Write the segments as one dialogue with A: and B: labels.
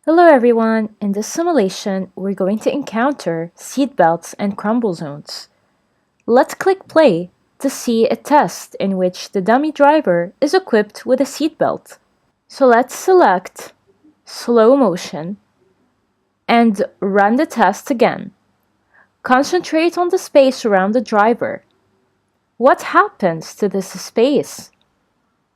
A: Hello everyone! In this simulation, we're going to encounter seat belts and crumble zones. Let's click play to see a test in which the dummy driver is equipped with a seat belt. So let's select slow motion and run the test again. Concentrate on the space around the driver. What happens to this space?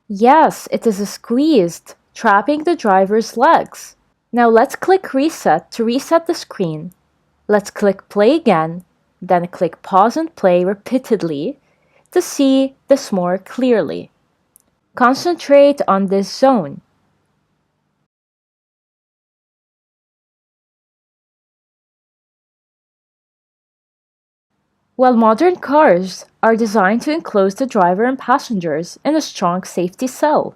A: Yes, it is squeezed, trapping the driver's legs. Now let's click reset to reset the screen. Let's click play again, then click pause and play repeatedly to see this more clearly. Concentrate on this zone. While modern cars are designed to enclose the driver and passengers in a strong safety cell.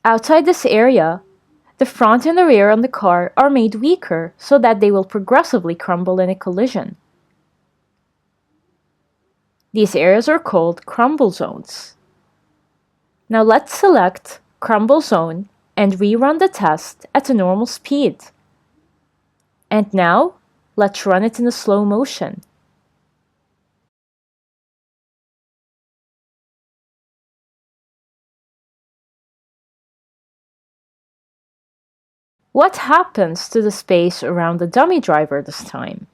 A: Outside this area, the front and the rear on the car are made weaker so that they will progressively crumble in a collision. These areas are called crumble zones. Now let's select crumble zone and rerun the test at a normal speed. And now, let's run it in a slow motion. What happens to the space around the dummy driver this time?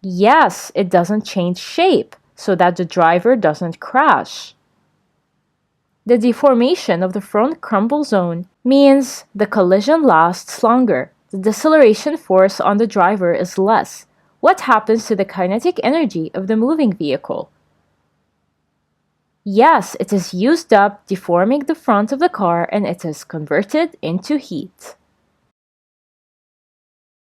A: Yes, it doesn't change shape so that the driver doesn't crash. The deformation of the front crumble zone means the collision lasts longer. The deceleration force on the driver is less. What happens to the kinetic energy of the moving vehicle? Yes, it is used up, deforming the front of the car, and it is converted into heat.